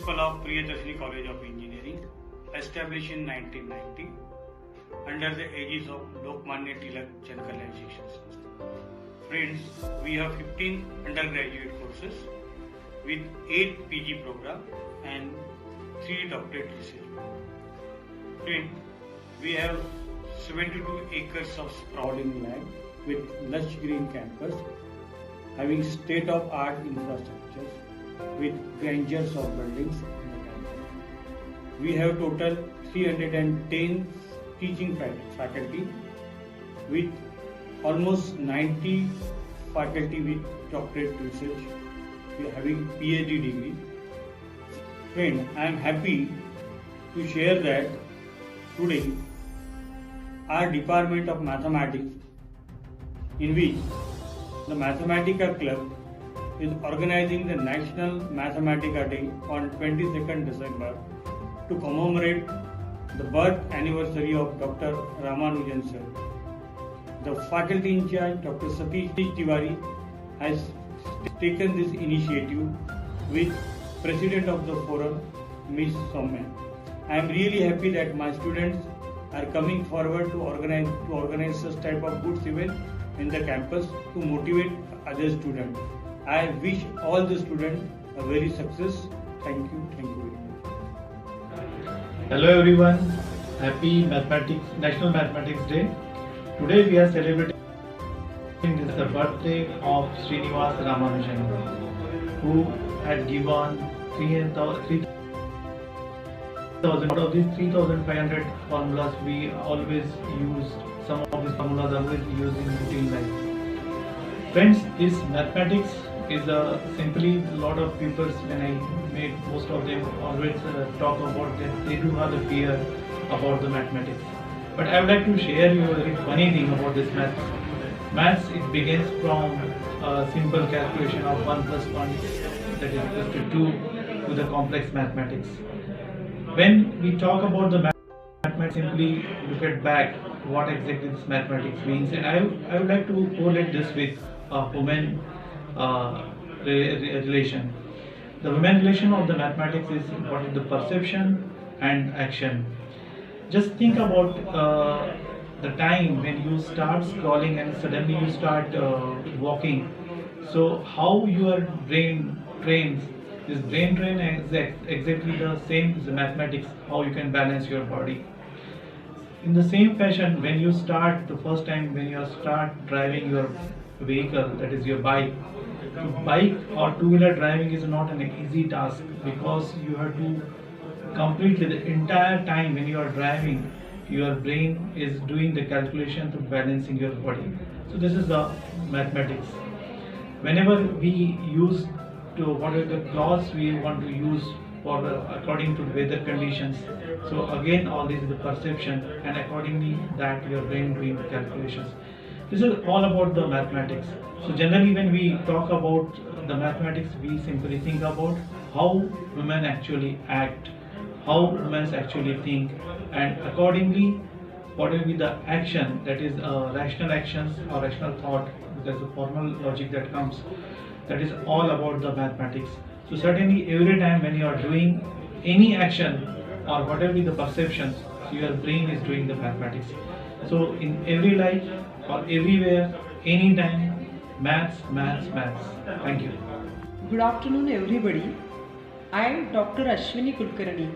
principal of Priyadarshini College of Engineering, established in 1990 under the aegis of Lokmanya Tilak Jan Kalyan Shikshan Sanstha. Friends, we have 15 undergraduate courses with 8 PG program and 3 doctorate research programs. Friends, we have 72 acres of sprawling land with lush green campus, having state-of-art infrastructures with grandeurs of buildings in the campus. We have total 310 teaching faculty with almost 90 faculty with doctorate research. We are having PhD degree. Friend, I am happy to share that today our Department of Mathematics, in which the Mathematica Club is organizing the National Mathematica Day on 22nd December to commemorate the birth anniversary of Dr. Ramanujan sir. The faculty in charge, Dr. Satish Tiwari, has taken this initiative with President of the Forum, Ms. Soumya. I am really happy that my students are coming forward to organize such type of good event in the campus to motivate other students. I wish all the students a very success. Thank you very much. Hello everyone, happy National Mathematics Day. Today we are celebrating the birthday of Srinivas Ramanujan, who had given 3,000 out of these 3,500 formulas. We always use some of these formulas always used in routine life. Friends, this mathematics is simply a lot of people, when I made most of them always talk about that they do have a fear about the mathematics. But I would like to share you a very funny thing about this maths. Maths, it begins from a simple calculation of 1 plus 1, that is equal to 2, to the complex mathematics. When we talk about the mathematics, simply look at back what exactly this mathematics means, and I would like to correlate this with human relation. The human relation of the mathematics is what is the perception and action. Just think about the time when you start scrolling and suddenly you start walking. So how your brain trains. This brain train is exactly the same as the mathematics, how you can balance your body. In the same fashion, when you start the first time, when you start driving your vehicle, that is your bike, or two-wheeler driving is not an easy task, because you have to completely, the entire time when you are driving, your brain is doing the calculation to balancing your body. So this is the mathematics. Whenever we use to what are the clothes we want to use for according to weather conditions, so again all this is the perception, and accordingly that your brain doing the calculations. This is all about the mathematics. So generally when we talk about the mathematics, we simply think about how women actually act, how women actually think, and accordingly what will be the action, that is rational actions or rational thought. There's a formal logic that comes, that is all about the mathematics. So certainly every time when you are doing any action or whatever be the perceptions, so your brain is doing the mathematics. So in every life or everywhere, anytime, maths. Thank you. Good afternoon everybody. I am Dr. Ashwini Kulkarni,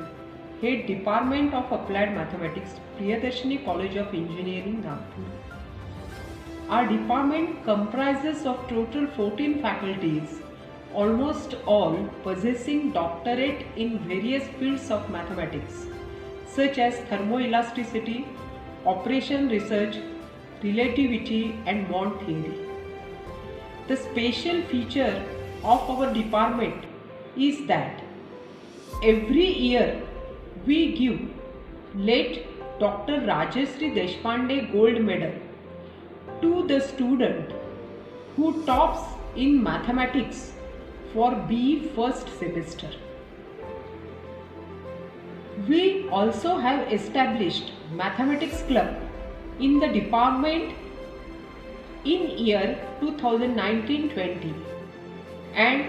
Head Department of Applied Mathematics, Priyadarshini College of Engineering, Nagpur. Our department comprises of total 14 faculties, almost all possessing doctorate in various fields of mathematics, such as thermoelasticity, operation research, relativity, and Mond theory. The special feature of our department is that every year we give late Dr. Rajeshri Deshpande Gold Medal to the student who tops in mathematics for BE first semester. We also have established Mathematics Club in the department in year 2019-20, and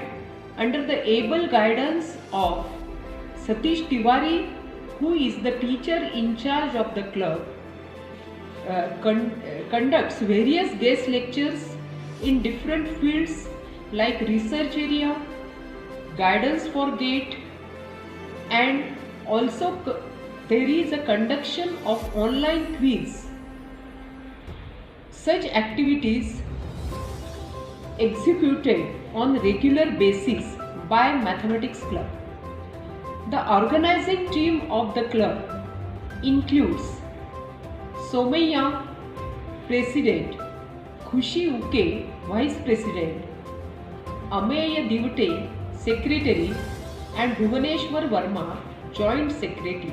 under the able guidance of Satish Tiwari, who is the teacher in charge of the club, conducts various guest lectures in different fields like research area, guidance for GATE, and also there is a conduction of online quiz. Such activities executed on regular basis by Mathematics Club. The organizing team of the club includes Somaiya, President, Khushi Uke, Vice President, Ameya Divute, Secretary, and Bhuvaneshwar Verma, Joint Secretary.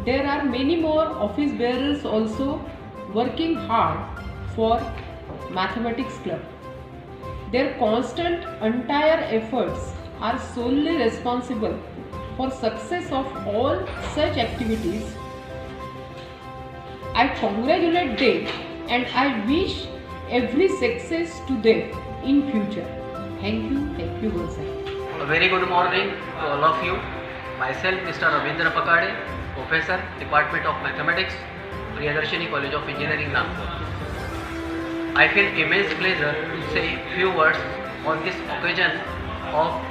There are many more office bearers also working hard for Mathematics Club. Their constant, entire efforts are solely responsible for success of all such activities. I congratulate them and I wish every success to them in future. Thank you once again. A very good morning to all of you. Myself, Mr. Ravindra Pakade, Professor, Department of Mathematics, Priyadarshini College of Engineering, Nagpur. I feel immense pleasure to say few words on this occasion of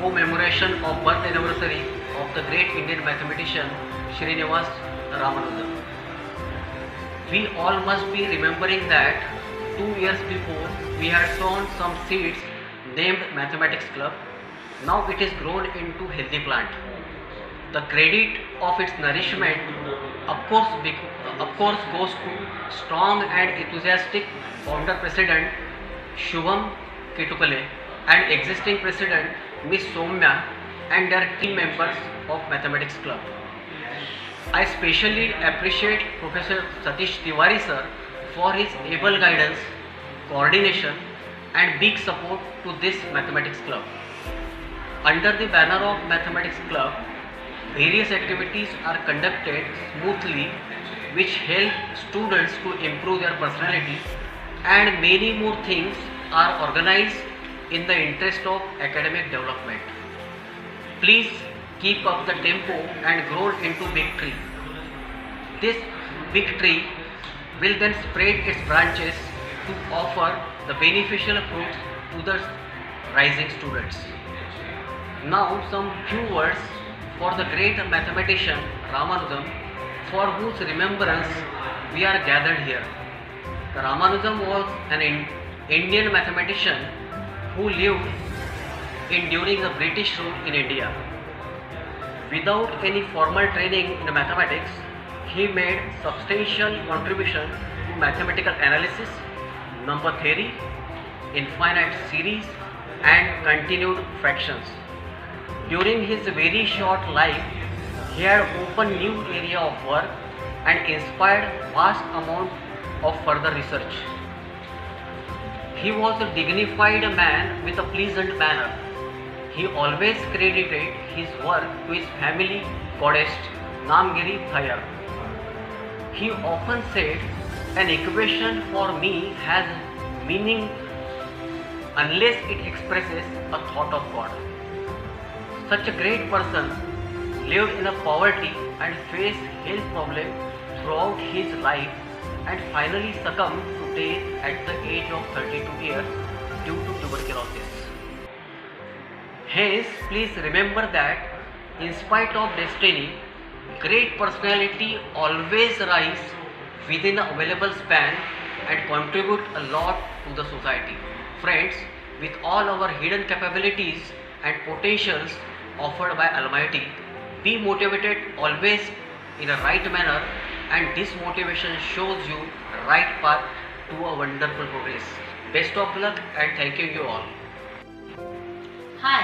commemoration of birth anniversary of the great Indian mathematician Srinivas Ramanujan. We all must be remembering that 2 years before we had sown some seeds named Mathematics Club. Now it is grown into healthy plant. The credit of its nourishment of course goes to strong and enthusiastic founder president Shubham Ketukale and existing president Miss Soumya and their team members of Mathematics Club. I specially appreciate Professor Satish Tiwari sir for his able guidance, coordination and big support to this Mathematics Club. Under the banner of Mathematics Club, various activities are conducted smoothly which help students to improve their personality, and many more things are organized in the interest of academic development. Please keep up the tempo and grow into big tree. This big tree will then spread its branches to offer the beneficial fruits to the rising students. Now some few words for the great mathematician Ramanujan, for whose remembrance we are gathered here. The Ramanujan was an Indian mathematician who lived during the British rule in India. Without any formal training in mathematics, he made substantial contribution to mathematical analysis, number theory, infinite series and continued fractions. During his very short life, he had opened new area of work and inspired vast amount of further research. He was a dignified man with a pleasant manner. He always credited his work to his family goddess Namgiri Thayar. He often said, "An equation for me has meaning unless it expresses a thought of God." Such a great person lived in a poverty and faced health problems throughout his life and finally succumbed to death at the age of 32 years due to tuberculosis. Hence, please remember that in spite of destiny, great personality always rise within the available span and contribute a lot to the society. Friends, with all our hidden capabilities and potentials offered by Almighty, be motivated always in a right manner, and this motivation shows you the right path to a wonderful progress. Best of luck and thank you all. Hi,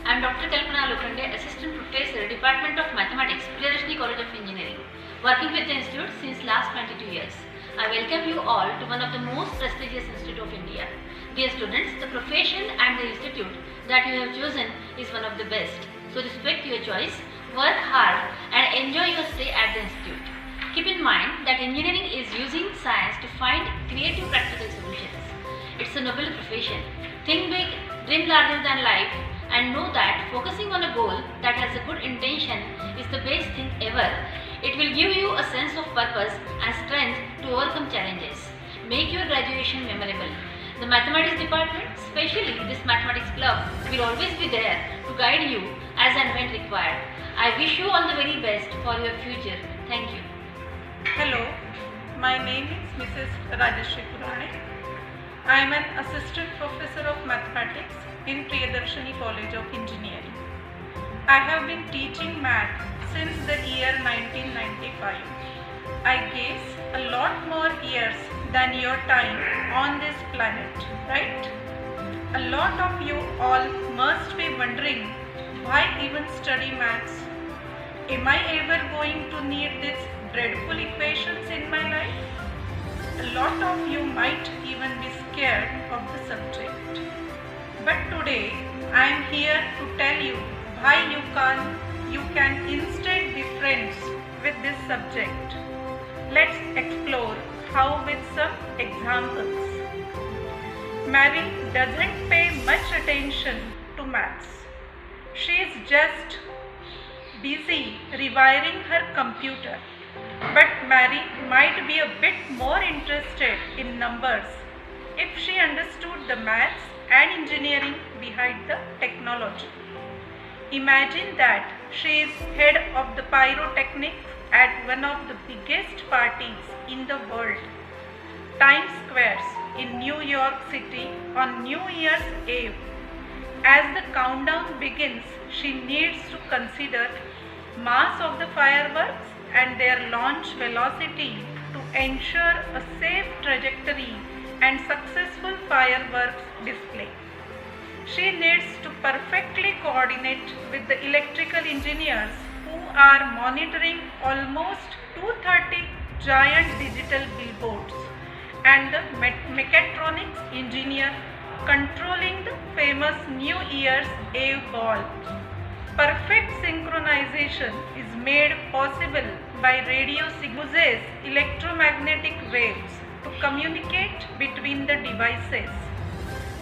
I am Dr. Kalpana Lokhande, Assistant Professor, Department of Mathematics, Priyadarshini College of Engineering, working with the institute since last 22 years. I welcome you all to one of the most prestigious institute of India. Dear students, the profession and the institute that you have chosen is one of the best. So respect your choice, work hard and enjoy your stay at the institute. Keep in mind that engineering is using science to find creative practical solutions. It's a noble profession. Think big, dream larger than life and know that focusing on a goal that has a good intention is the best thing ever. It will give you a sense of purpose and strength to overcome challenges. Make your graduation memorable. The mathematics department, especially this mathematics club, will always be there to guide you as and when required. I wish you all the very best for your future. Thank you. Hello, my name is Mrs. Rajeshri Purane. I am an assistant professor of mathematics in Priyadarshini College of Engineering. I have been teaching math since the year 1995. I guess a lot more years than your time on this planet, right? A lot of you all must be wondering, why even study maths? Am I ever going to need these dreadful equations in my life? A lot of you might even be scared of the subject. But today I am here to tell you why you can instead be friends with this subject. Let's explore how with some examples. Mary doesn't pay much attention to maths. She is just busy rewiring her computer. But Mary might be a bit more interested in numbers if she understood the maths and engineering behind the technology. Imagine that she is head of the pyrotechnics at one of the biggest parties in the world, Times Square in New York City on New Year's Eve. As the countdown begins, she needs to consider mass of the fireworks and their launch velocity to ensure a safe trajectory and successful fireworks display. She needs to perfectly coordinate with the electrical engineers who are monitoring almost 230 giant digital billboards and the mechatronics engineer controlling the famous New Year's Eve ball. Perfect synchronization is made possible by radio signals, electromagnetic waves to communicate between the devices.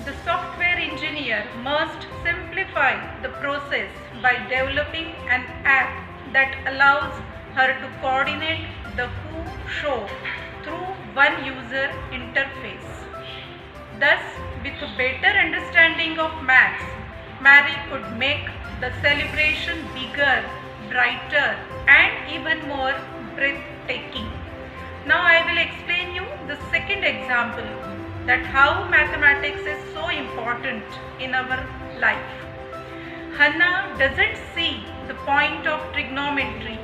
The software engineer must simplify the process by developing an app that allows her to coordinate the whole show through one user interface. Thus, with a better understanding of maths, Mary could make the celebration bigger, brighter, and even more breathtaking. Now I will explain you the second example, that how mathematics is so important in our life. Hannah doesn't see the point of trigonometry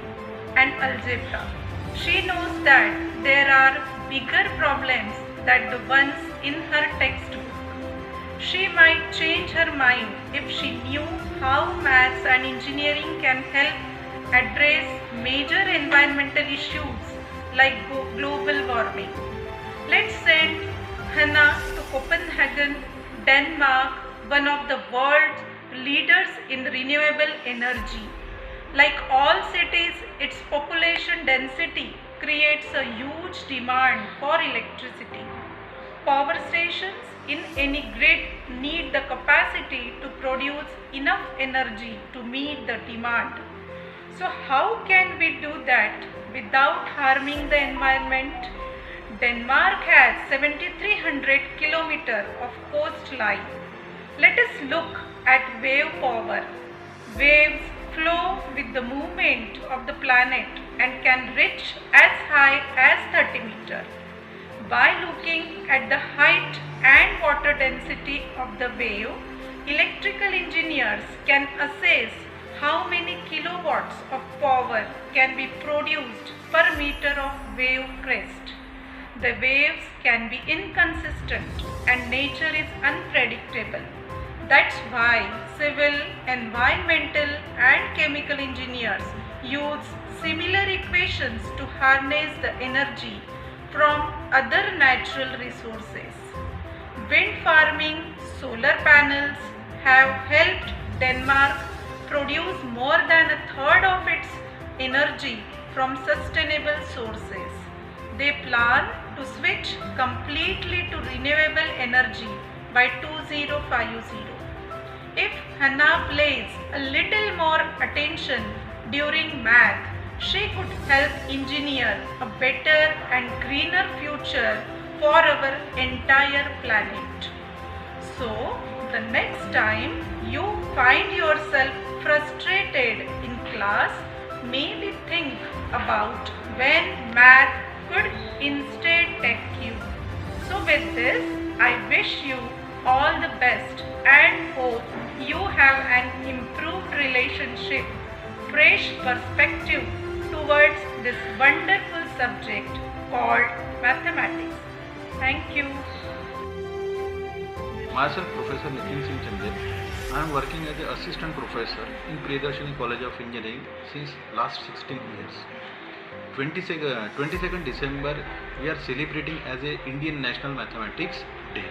and algebra. She knows that there are bigger problems than the ones in her textbook. She might change her mind if she knew how maths and engineering can help address major environmental issues like global warming. Let's send Hannah to Copenhagen, Denmark, one of the world's leaders in renewable energy. Like all cities, its population density creates a huge demand for electricity. Power stations in any grid need the capacity to produce enough energy to meet the demand. So how can we do that without harming the environment? Denmark has 7,300 kilometers of coastline. Let us look at wave power. Waves flow with the movement of the planet and can reach as high as 30 meters. By looking at the height and water density of the wave, electrical engineers can assess how many kilowatts of power can be produced per meter of wave crest. The waves can be inconsistent and nature is unpredictable. That's why civil, environmental and chemical engineers use similar equations to harness the energy from other natural resources. Wind farming, solar panels have helped Denmark produce more than a third of its energy from sustainable sources. They plan to switch completely to renewable energy by 2050. If Hannah pays a little more attention during math, she could help engineer a better and greener future for our entire planet. So, the next time you find yourself frustrated in class, maybe think about when math could instead take you. So with this, I wish you all the best and hope you have an improved relationship, fresh perspective towards this wonderful subject called mathematics. Thank you. Myself, Professor Nitin Singh Chandel. I am working as an assistant professor in Priyadarshini College of Engineering since last 16 years. 22nd December we are celebrating as a Indian National Mathematics Day.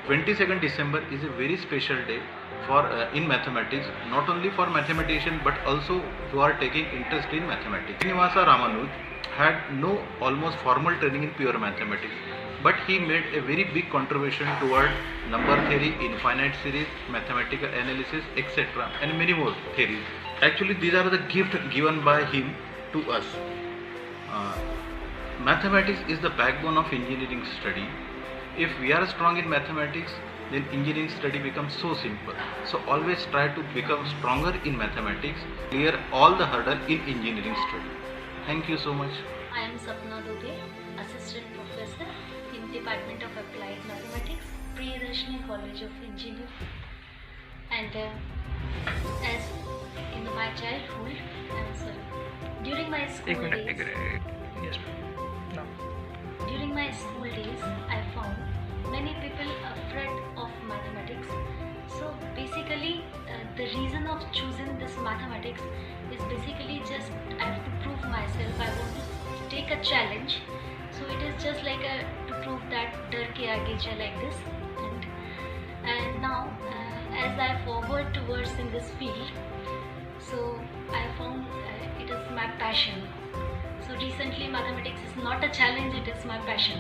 22nd December is a very special day for in mathematics, not only for mathematicians but also who are taking interest in mathematics. Srinivasa Ramanujan had no almost formal training in pure mathematics, but he made a very big contribution toward number theory, infinite series, mathematical analysis, etc. and many more theories. Actually, these are the gifts given by him to us. Mathematics is the backbone of engineering study. If we are strong in mathematics, then engineering study becomes so simple. So always try to become stronger in mathematics, clear all the hurdle in engineering study. Thank you so much. I am Sapna Dubey, Assistant Professor in Department of Applied Mathematics, Priyadarshini College of Engineering. And as in my childhood, during my school days, during my school days, I found many people afraid of mathematics. So basically, the reason of choosing this mathematics is basically just I have to prove myself. I want to take a challenge. So it is just like to prove that dar ke aage ja like this. And now, as I forward towards in this field, so I found it is my passion. So recently mathematics is not a challenge, it is my passion.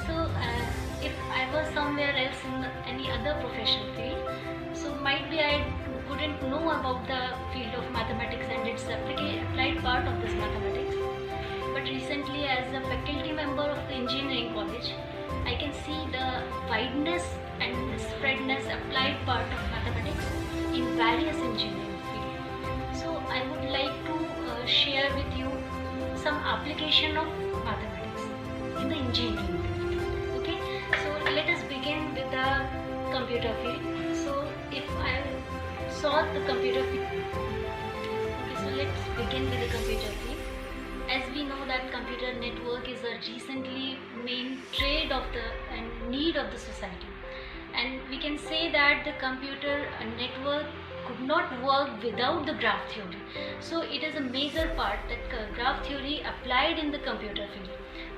So if I was somewhere else in any other professional field, so might be I couldn't know about the field of mathematics and its applied part of this mathematics. But recently, as a faculty member of the engineering college, I can see the wideness and spreadness applied part of mathematics in various engineering fields. So I would like to share with you some application of mathematics in the engineering field. Okay, so let us begin with the computer field. So if I saw the computer field, okay, so let's begin with the computer field. As we know that computer network is a recently main trade of the and need of the society, and we can say that the computer network could not work without the graph theory. So it is a major part that graph theory applied in the computer field.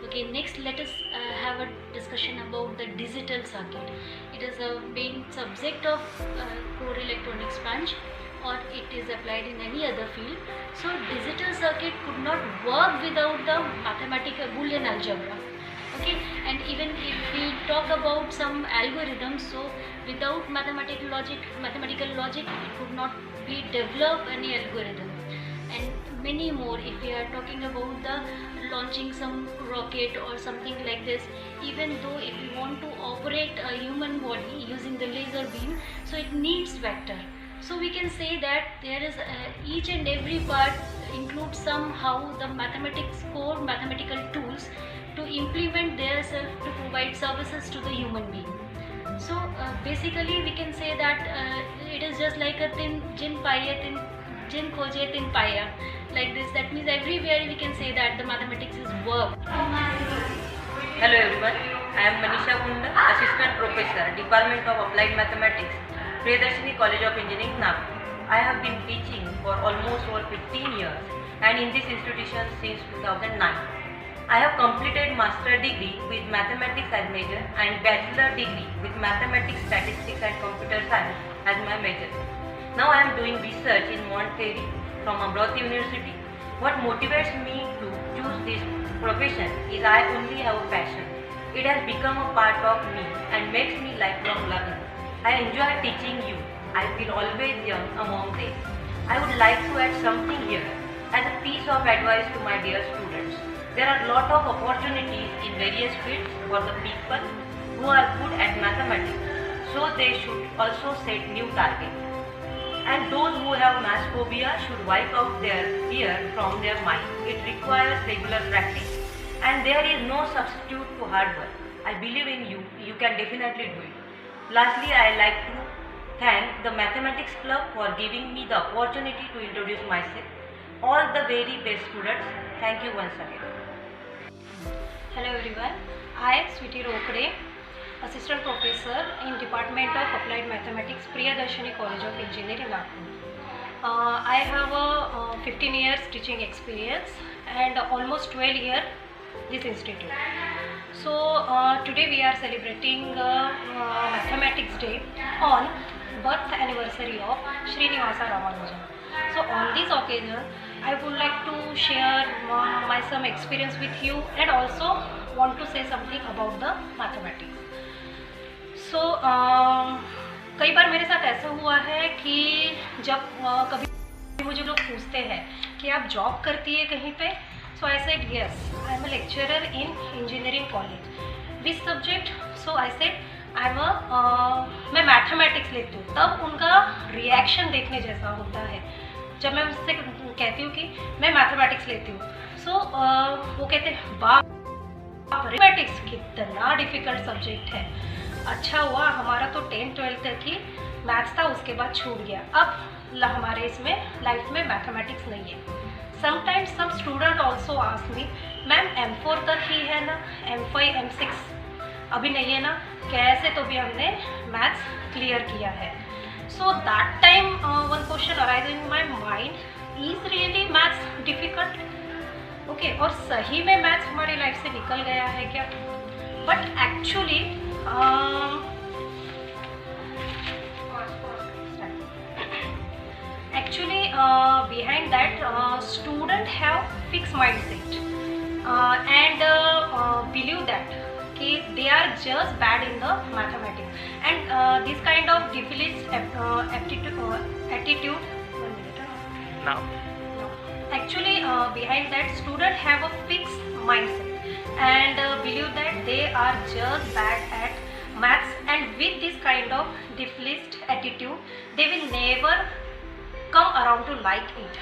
Okay, next let us have a discussion about the digital circuit. It is a main subject of core electronics branch, or it is applied in any other field. So digital circuit could not work without the mathematical Boolean algebra. Okay, and even if we talk about some algorithms, so without mathematical logic, it could not be developed any algorithm, and many more. If we are talking about the launching some rocket or something like this, even though if we want to operate a human body using the laser beam, so it needs vector. So we can say that there is each and every part includes somehow the mathematics core mathematical tools to implement their self to provide services to the human being. So basically we can say that it is just like a jin khoje tin paya, like this. That means everywhere we can say that the mathematics is work. Hello everyone, I am Manisha Gunda, Assistant Professor, Department of Applied Mathematics, Priyadarshini College of Engineering, Nagpur. I have been teaching for almost over 15 years and in this institution since 2009. I have completed master degree with mathematics as major and bachelor degree with mathematics, statistics and computer science as my major. Now I am doing research in modern theory from Amravati University. What motivates me to choose this profession is I only have a passion. It has become a part of me and makes me lifelong learner. I enjoy teaching you I feel always young among them. I would like to add something here as a piece of advice to my dear students. There are a lot of opportunities in various fields for the people who are good at mathematics, so they should also set new targets. And those who have math phobia should wipe out their fear from their mind. It requires regular practice, and there is no substitute for hard work. I believe in you. You can definitely do it. Lastly, I like to thank the Mathematics Club for giving me the opportunity to introduce myself. All the very best students. Thank you once again. Hello everyone. I, Sweetie Rokde, Assistant Professor in Department of Applied Mathematics, Priyadarshini College of Engineering, Nagpur. I have a 15 years teaching experience and almost 12 years this institute. So today we are celebrating Mathematics Day on birth anniversary of Srinivasa Ramanujan. So on this occasion, I would like to share my some experience with you and also want to say something about the mathematics. So कई बार मेरे साथ ऐसा हुआ है कि जब कभी मुझे लोग पूछते हैं कि आप जॉब करती है कहीं पे, so I said yes, I am a lecturer in engineering college. Which subject? So I said I am मैं मैथमेटिक्स लेती हूँ. तब उनका रिएक्शन देखने जैसा होता है जब मैं उससे कहती हूँ कि मैं मैथमेटिक्स लेती हूँ. सो वो कहते हैं बाप, मैथमेटिक्स कितना डिफ़िकल्ट सब्जेक्ट है. अच्छा हुआ हमारा तो 10th-12th तक ही मैथ्स था, उसके बाद छूट गया. अब हमारे इसमें लाइफ में मैथमेटिक्स नहीं है. Sometimes some student also ask me, ma'am M4 तक ही है ना, M5 M6 अभी नहीं है ना? कैसे? तो भी हमने मैथ्स क्लियर किया है. So that time one question arise in my mind, is really maths difficult? Okay, और सही में मैथ्स हमारी लाइफ से निकल गया है क्या? But actually behind that student have fixed mindset and believe that they are just bad in the mathematics, and this kind of deficit attitude. Now. Actually, behind that student have a fixed mindset and believe that they are just bad at maths, and with this kind of deficit attitude they will never come around to like it.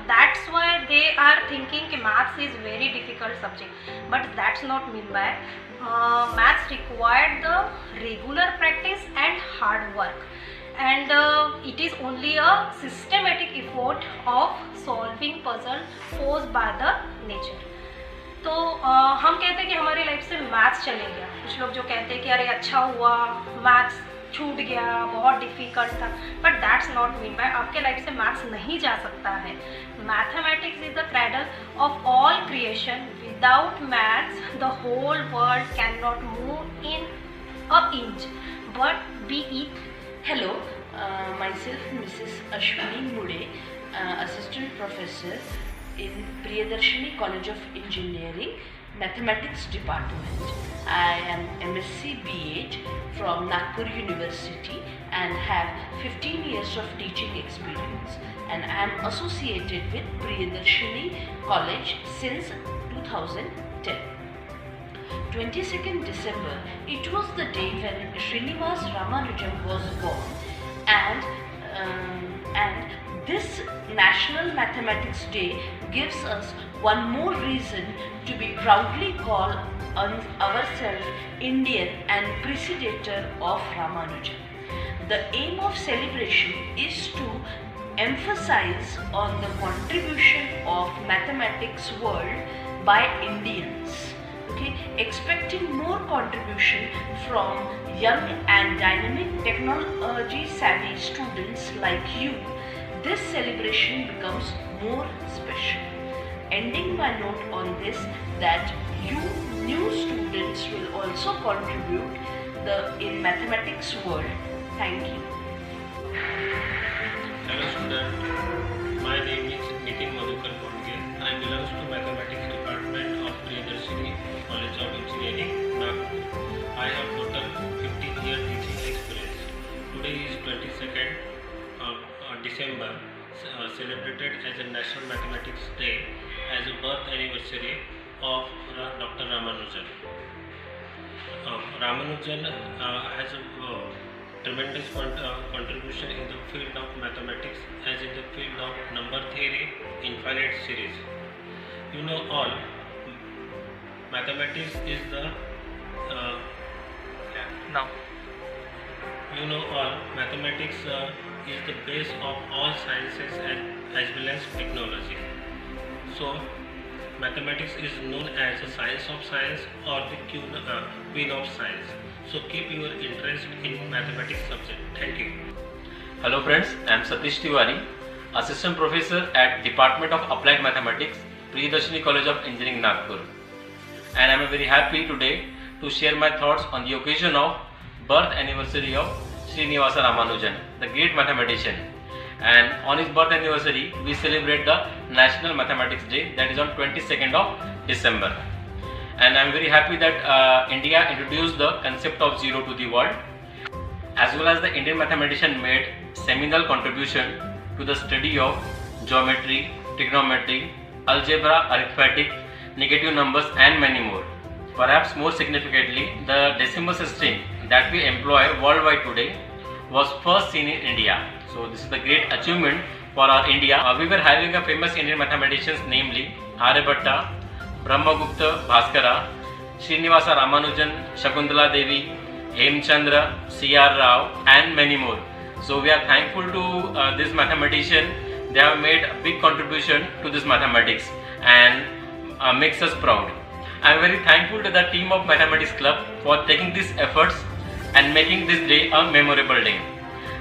That's why they are thinking that maths is very difficult subject, but that's not mean by maths required the regular practice and hard work, and it is only a systematic effort of solving puzzle posed by the nature. तो हम कहते हैं कि हमारी life से maths चले गया. कुछ लोग जो कहते हैं कि अरे अच्छा हुआ मैथ्स छूट गया, बहुत डिफ़िकल्ट था, but that's not mean by आपके लाइफ से मैथ्स नहीं जा सकता है. Mathematics is the cradle of all creation. Without maths the whole world can not move in a inch but be it. Hello, myself Mrs. Ashwini Mude, Assistant Professor in Priyadarshini College of Engineering, Mathematics Department. I am MSc B.Ed from Nagpur University and have 15 years of teaching experience, and I am associated with Priyadarshini College since 2010. 22nd December, it was the day when Srinivas Ramanujan was born, and this National Mathematics Day gives us one more reason to be proudly call ourselves Indian and predecessor of Ramanujan. The aim of celebration is to emphasize on the contribution of mathematics world by Indians. Okay, expecting more contribution from young and dynamic technology savvy students like you, this celebration becomes more special. Ending my note on this that you new students will also contribute in mathematics world. Thank you. Hello student, my name is Nitin Madhukar Bondge. I belong to Mathematics Department of Priyadarshini College of Engineering, Nagpur. I have total 15 years teaching experience. Today is 22nd celebrated as a National Mathematics Day as a birth anniversary of Dr. Ramanujan. Ramanujan has a tremendous contribution in the field of mathematics as in the field of number theory, infinite series. You know all, mathematics is the mathematics is the base of all sciences as well as technology. So mathematics is known as the science of science or the queen of science. So keep your interest in mathematics subject. Thank you. Hello friends, I am Satish Tiwari, Assistant Professor at Department of Applied Mathematics, Priyadarshini College of Engineering, Nagpur. And I am very happy today to share my thoughts on the occasion of birth anniversary of Srinivasa Ramanujan, the great mathematician. And on his birth anniversary, we celebrate the National Mathematics Day, that is on 22nd of December. And I am very happy that India introduced the concept of zero to the world, as well as the Indian mathematician made seminal contribution to the study of geometry, trigonometry, algebra, arithmetic, negative numbers and many more. Perhaps more significantly, the decimal system that we employ worldwide today was first seen in India. So this is the great achievement for our India. We were having a famous Indian mathematicians, namely Aryabhatta, Brahmagupta Bhaskara, Srinivasa Ramanujan, Shakuntala Devi, Hemchandra, C.R. Rao and many more. So we are thankful to this mathematician. They have made a big contribution to this mathematics and makes us proud. I am very thankful to the team of Mathematics Club for taking these efforts and making this day a memorable day.